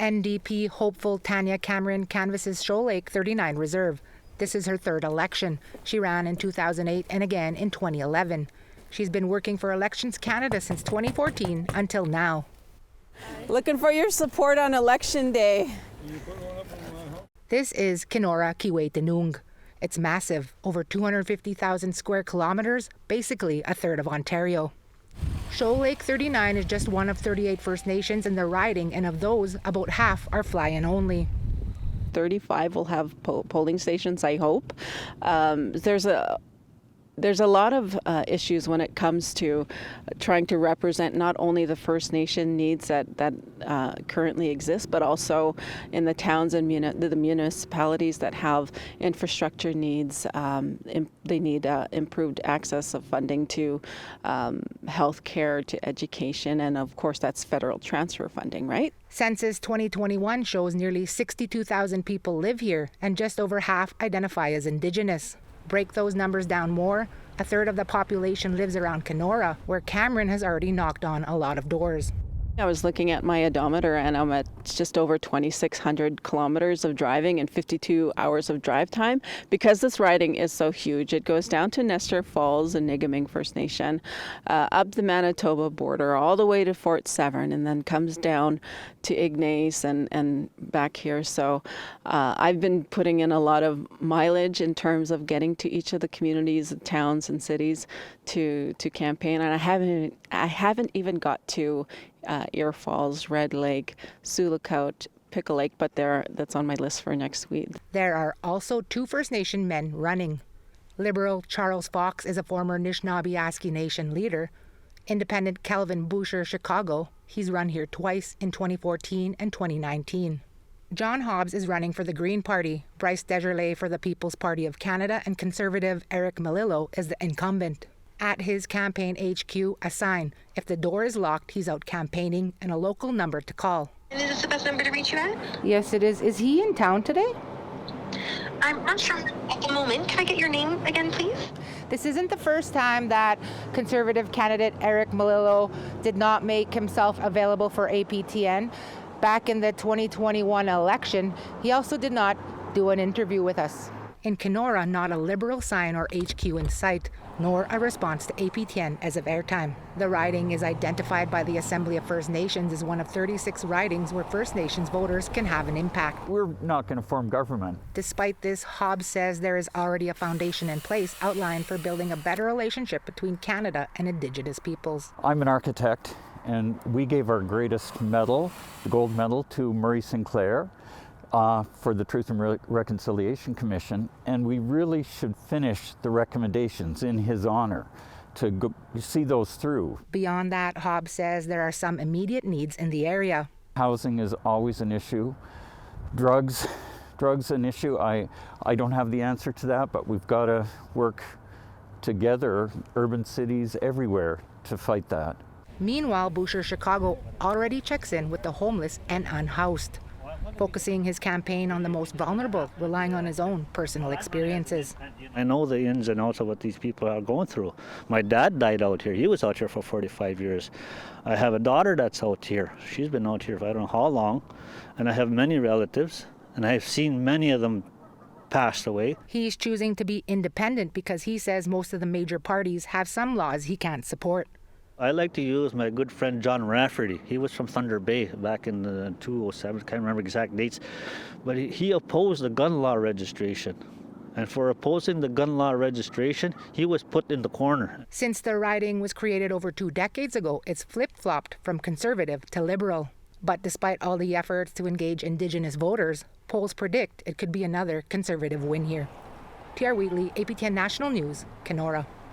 NDP hopeful Tanya Cameron canvasses Shoal Lake 39 Reserve. This is her third election. She ran in 2008 and again in 2011. She's been working for Elections Canada since 2014 until now. Looking for your support on election day. This is Kenora, Kiiwetinoong. It's massive, over 250,000 square kilometers, basically a third of Ontario. Shoal Lake 39 is just one of 38 First Nations in the riding, and of those, about half are fly-in only. 35 will have polling stations, I hope. There's a lot of issues when it comes to trying to represent not only the First Nation needs that currently exist, but also in the towns and the municipalities that have infrastructure needs. They need improved access of funding to health care, to education, and of course that's federal transfer funding, right? Census 2021 shows nearly 62,000 people live here, and just over half identify as Indigenous. Break those numbers down more, a third of the population lives around Kenora, where Cameron has already knocked on a lot of doors. I was looking at my odometer and I'm at just over 2,600 kilometers of driving and 52 hours of drive time. Because this riding is so huge, it goes down to Nestor Falls and Nijmegen First Nation, up the Manitoba border, all the way to Fort Severn, and then comes down to Ignace and back here. So I've been putting in a lot of mileage in terms of getting to each of the communities, towns and cities to campaign, and I haven't even got to Ear Falls, Red Lake, Sulikout, Pickle Lake, but that's on my list for next week. There are also 2 First Nation men running. Liberal Charles Fox is a former Anishinaabe Nation leader. Independent Kelvin Boucher Chicago, he's run here twice in 2014 and 2019. John Hobbs is running for the Green Party, Bryce Desjardins for the People's Party of Canada, and Conservative Eric Melillo is the incumbent. At his campaign HQ, a sign. If the door is locked, he's out campaigning, and a local number to call. And is this the best number to reach you at? Yes, it is. Is he in town today? I'm not sure at the moment. Can I get your name again, please? This isn't the first time that Conservative candidate Eric Melillo did not make himself available for APTN. Back in the 2021 election, he also did not do an interview with us. In Kenora, not a Liberal sign or HQ in sight, nor a response to APTN as of airtime. The riding is identified by the Assembly of First Nations as one of 36 ridings where First Nations voters can have an impact. We're not going to form government. Despite this, Hobbs says there is already a foundation in place outlined for building a better relationship between Canada and Indigenous peoples. I'm an architect, and we gave our greatest medal, the gold medal, to Murray Sinclair for the Truth and Reconciliation Commission, and we really should finish the recommendations in his honor to see those through. Beyond that, Hobbs says there are some immediate needs in the area. Housing is always an issue. Drugs an issue. I don't have the answer to that, but we've got to work together, urban cities everywhere, to fight that. Meanwhile, Boucher Chicago already checks in with the homeless and unhoused, focusing his campaign on the most vulnerable, relying on his own personal experiences. I know the ins and outs of what these people are going through. My dad died out here. He was out here for 45 years. I have a daughter that's out here. She's been out here for I don't know how long. And I have many relatives, and I've seen many of them passed away. He's choosing to be independent because he says most of the major parties have some laws he can't support. I like to use my good friend John Rafferty. He was from Thunder Bay back in 2007, can't remember exact dates, but he opposed the gun law registration. And for opposing the gun law registration, he was put in the corner. Since the riding was created over 2 decades ago, it's flip-flopped from Conservative to Liberal. But despite all the efforts to engage Indigenous voters, polls predict it could be another Conservative win here. T.R. Wheatley, APTN National News, Kenora.